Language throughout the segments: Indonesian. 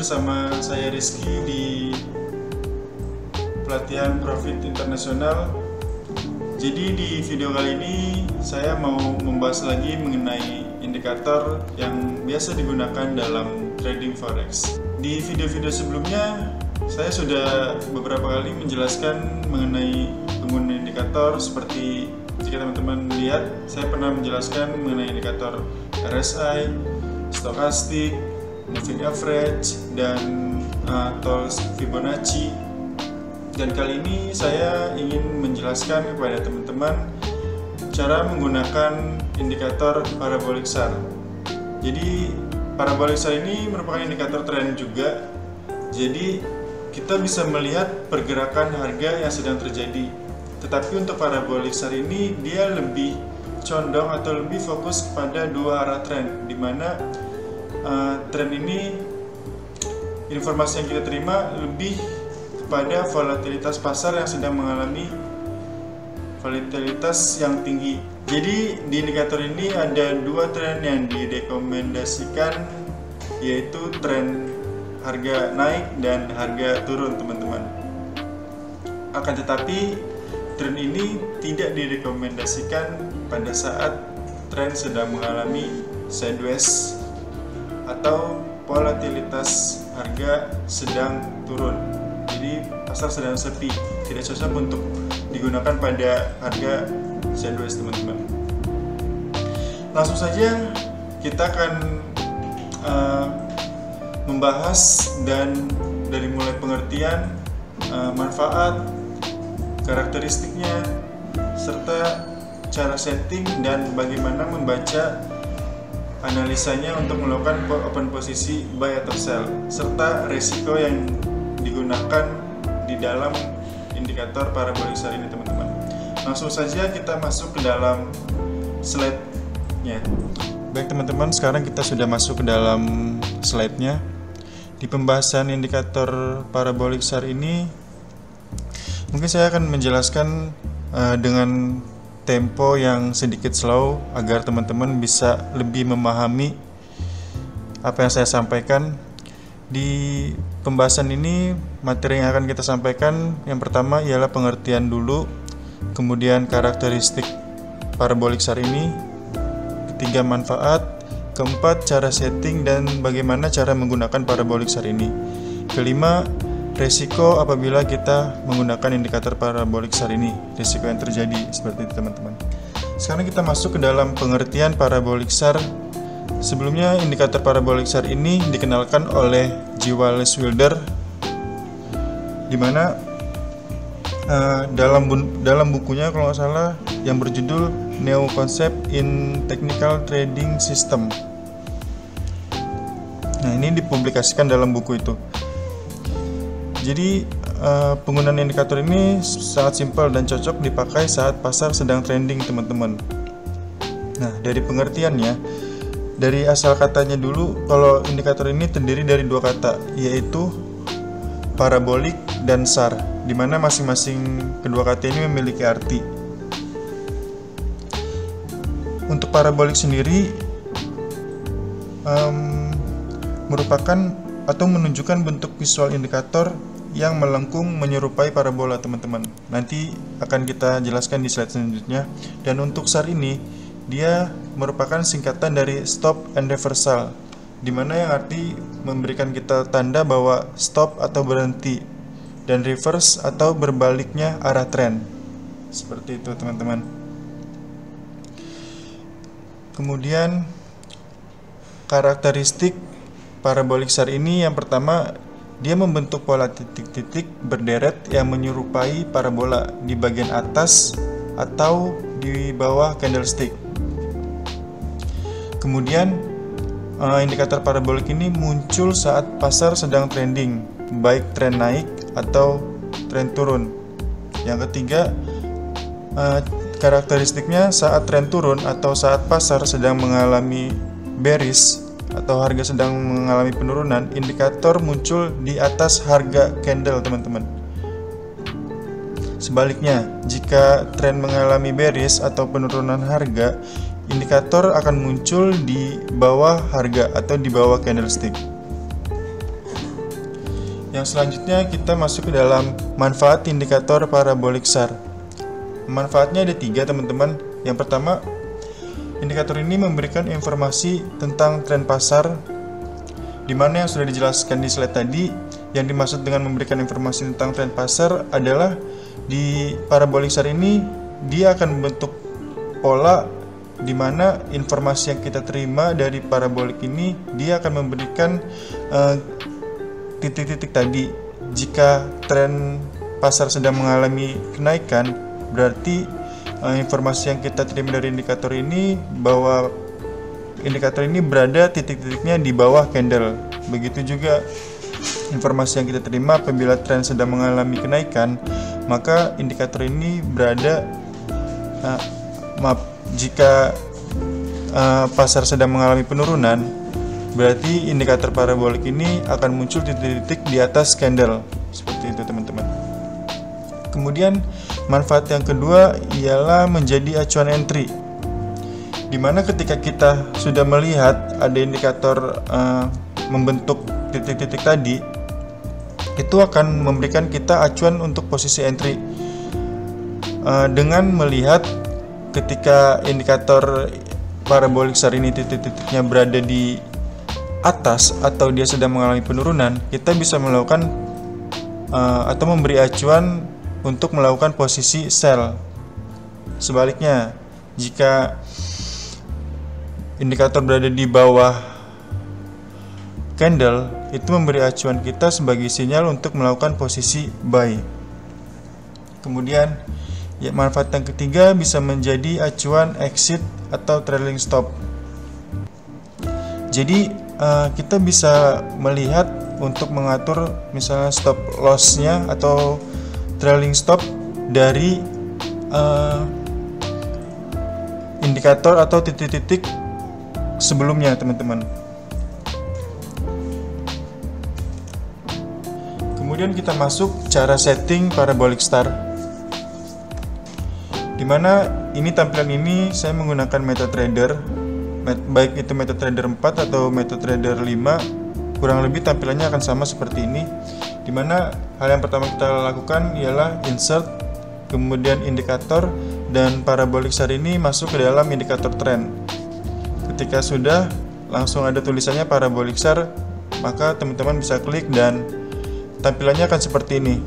bersama saya Rizky di pelatihan Profit Internasional. Jadi di video kali ini saya mau membahas lagi mengenai indikator yang biasa digunakan dalam trading forex. Di video-video sebelumnya saya sudah beberapa kali menjelaskan mengenai penggunaan indikator, seperti jika teman-teman lihat, saya pernah menjelaskan mengenai indikator RSI, stokastik, moving average, dan atau Fibonacci. Dan kali ini saya ingin menjelaskan kepada teman-teman cara menggunakan indikator parabolic SAR. Jadi parabolic SAR ini merupakan indikator tren juga. Jadi kita bisa melihat pergerakan harga yang sedang terjadi. Tetapi untuk parabolic SAR ini dia lebih condong atau lebih fokus kepada dua arah tren, di mana tren ini informasi yang kita terima lebih kepada volatilitas pasar yang sedang mengalami volatilitas yang tinggi. Jadi di indikator ini ada dua tren yang direkomendasikan, yaitu tren harga naik dan harga turun, teman-teman. Akan tetapi tren ini tidak direkomendasikan pada saat tren sedang mengalami sideways atau volatilitas harga sedang turun. Jadi pasar sedang sepi, tidak cocok untuk digunakan pada harga sideways, teman-teman. Langsung saja kita akan membahas dan dari mulai pengertian, manfaat, karakteristiknya, serta cara setting dan bagaimana membaca analisanya untuk melakukan open posisi buy atau sell, serta resiko yang digunakan di dalam indikator parabolic SAR ini, teman-teman. Langsung saja kita masuk ke dalam slide-nya. Baik teman-teman, sekarang kita sudah masuk ke dalam slide-nya. Di pembahasan indikator parabolic SAR ini, mungkin saya akan menjelaskan dengan tempo yang sedikit slow agar teman-teman bisa lebih memahami apa yang saya sampaikan. Di pembahasan ini, materi yang akan kita sampaikan yang pertama ialah pengertian dulu, kemudian karakteristik parabolic SAR ini, ketiga manfaat, keempat cara setting dan bagaimana cara menggunakan parabolic SAR ini, kelima resiko apabila kita menggunakan indikator parabolic SAR ini, resiko yang terjadi seperti itu, teman-teman. Sekarang kita masuk ke dalam pengertian parabolic SAR. Sebelumnya indikator parabolic SAR ini dikenalkan oleh G. Wallace Wilder, di mana dalam bukunya kalau nggak salah yang berjudul New Concept in Technical Trading System. Nah, ini dipublikasikan dalam buku itu. Jadi penggunaan indikator ini sangat simpel dan cocok dipakai saat pasar sedang trending, teman-teman. Nah, dari pengertiannya, dari asal katanya dulu, kalau indikator ini terdiri dari dua kata, yaitu parabolik dan SAR, di mana masing-masing kedua kata ini memiliki arti. Untuk parabolik sendiri merupakan atau menunjukkan bentuk visual indikator yang melengkung menyerupai parabola, teman-teman. Nanti akan kita jelaskan di slide selanjutnya. Dan untuk SAR ini, dia merupakan singkatan dari stop and reversal, di mana yang arti memberikan kita tanda bahwa stop atau berhenti, dan reverse atau berbaliknya arah tren. Seperti itu, teman-teman. Kemudian karakteristik parabolic SAR ini, yang pertama, dia membentuk pola titik-titik berderet yang menyerupai parabola di bagian atas atau di bawah candlestick. Kemudian indikator parabolik ini muncul saat pasar sedang trending, baik tren naik atau tren turun. Yang ketiga, karakteristiknya saat tren turun atau saat pasar sedang mengalami bearish atau harga sedang mengalami penurunan, indikator muncul di atas harga candle, teman-teman. Sebaliknya, jika tren mengalami bearish atau penurunan harga, indikator akan muncul di bawah harga atau di bawah candlestick. Yang selanjutnya kita masuk ke dalam manfaat indikator parabolic SAR. Manfaatnya ada 3 teman-teman. Yang pertama, indikator ini memberikan informasi tentang tren pasar, di mana yang sudah dijelaskan di slide tadi. Yang dimaksud dengan memberikan informasi tentang tren pasar adalah di parabolic SAR ini dia akan membentuk pola di mana informasi yang kita terima dari parabolik ini dia akan memberikan titik-titik tadi. Jika tren pasar sedang mengalami kenaikan, berarti informasi yang kita terima dari indikator ini bahwa indikator ini berada titik-titiknya di bawah candle. Begitu juga informasi yang kita terima apabila tren sedang mengalami kenaikan, maka indikator ini berada jika pasar sedang mengalami penurunan, berarti indikator parabolik ini akan muncul titik-titik di atas candle. Seperti itu teman-teman. Kemudian manfaat yang kedua ialah menjadi acuan entry, dimana ketika kita sudah melihat ada indikator membentuk titik-titik tadi, itu akan memberikan kita acuan untuk posisi entry dengan melihat ketika indikator parabolic SAR ini titik-titiknya berada di atas atau dia sedang mengalami penurunan, kita bisa melakukan atau memberi acuan untuk melakukan posisi sell. Sebaliknya, jika indikator berada di bawah candle, itu memberi acuan kita sebagai sinyal untuk melakukan posisi buy. Kemudian manfaat yang ketiga bisa menjadi acuan exit atau trailing stop. Jadi kita bisa melihat untuk mengatur misalnya stop loss-nya atau trailing stop dari indikator atau titik-titik sebelumnya teman-teman. Kemudian kita masuk cara setting parabolic SAR, dimana ini tampilan ini saya menggunakan MetaTrader, baik itu MetaTrader 4 atau MetaTrader 5, kurang lebih tampilannya akan sama seperti ini. Dimana hal yang pertama kita lakukan ialah insert, kemudian indikator, dan parabolic SAR ini masuk ke dalam indikator trend. Ketika sudah langsung ada tulisannya parabolic SAR, maka teman-teman bisa klik dan tampilannya akan seperti ini.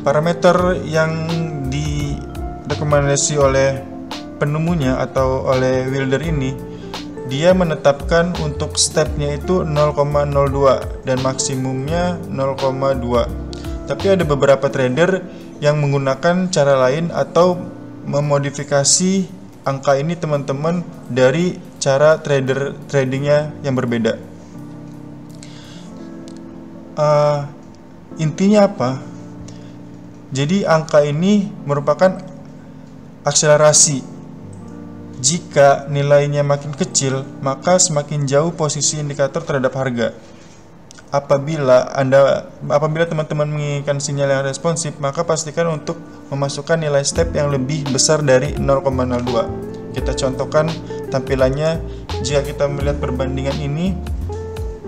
Parameter yang direkomendasi oleh penemunya atau oleh Wilder ini, dia menetapkan untuk stepnya itu 0,02 dan maksimumnya 0,2. Tapi ada beberapa trader yang menggunakan cara lain atau memodifikasi angka ini teman-teman dari cara tradingnya yang berbeda. Intinya apa? Jadi angka ini merupakan akselerasi. Jika nilainya makin kecil, maka semakin jauh posisi indikator terhadap harga. Apabila teman-teman menginginkan sinyal yang responsif, maka pastikan untuk memasukkan nilai step yang lebih besar dari 0,02. Kita contohkan tampilannya. Jika kita melihat perbandingan ini,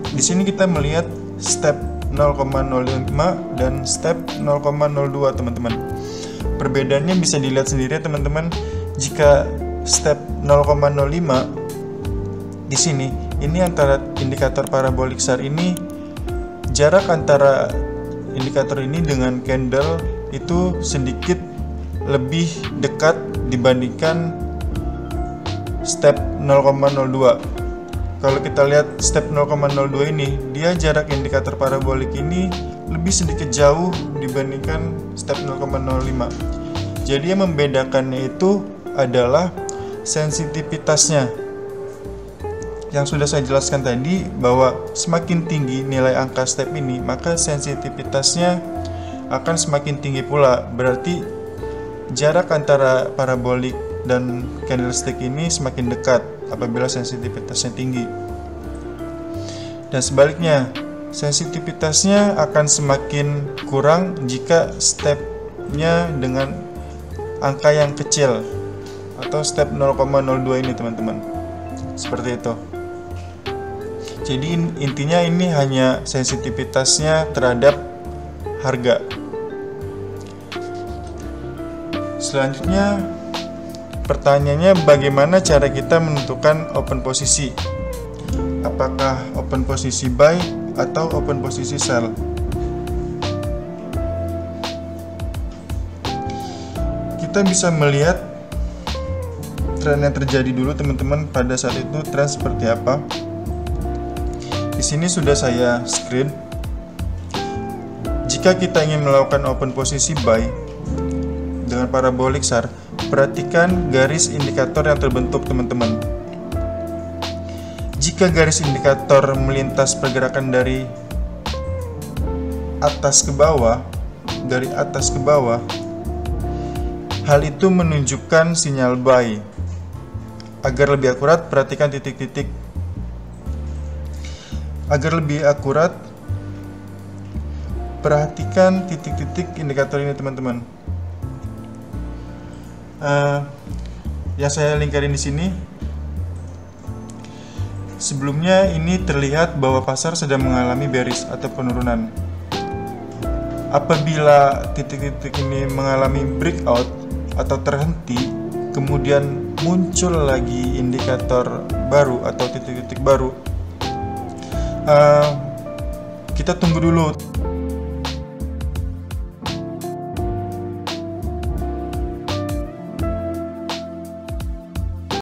di sini kita melihat step 0,05 dan step 0,02 teman-teman. Perbedaannya bisa dilihat sendiri teman-teman. Jika step 0,05 di sini, ini antara indikator parabolic SAR ini, jarak antara indikator ini dengan candle itu sedikit lebih dekat dibandingkan step 0,02. Kalau kita lihat step 0,02 ini, dia jarak indikator parabolik ini lebih sedikit jauh dibandingkan step 0,05. Jadi yang membedakannya itu adalah sensitivitasnya. Yang sudah saya jelaskan tadi, bahwa semakin tinggi nilai angka step ini, maka sensitivitasnya akan semakin tinggi pula. Berarti jarak antara parabolik dan candlestick ini semakin dekat apabila sensitivitasnya tinggi. Dan sebaliknya, sensitivitasnya akan semakin kurang jika stepnya dengan angka yang kecil atau step 0,02 ini teman-teman. Seperti itu. Jadi intinya ini hanya sensitivitasnya terhadap harga. Selanjutnya pertanyaannya, bagaimana cara kita menentukan open posisi? Apakah open posisi buy atau open posisi sell? Kita bisa melihat tren yang terjadi dulu teman-teman, pada saat itu tren seperti apa. Di sini sudah saya screen. Jika kita ingin melakukan open posisi buy dengan parabolik SAR, perhatikan garis indikator yang terbentuk teman-teman. Jika garis indikator melintas pergerakan dari atas ke bawah, hal itu menunjukkan sinyal buy. Agar lebih akurat, perhatikan titik-titik. Perhatikan titik-titik indikator ini teman-teman. Yang saya lingkarin di sini. Sebelumnya ini terlihat bahwa pasar sedang mengalami bearish atau penurunan. Apabila titik-titik ini mengalami breakout atau terhenti, kemudian muncul lagi indikator baru atau titik-titik baru, kita tunggu dulu.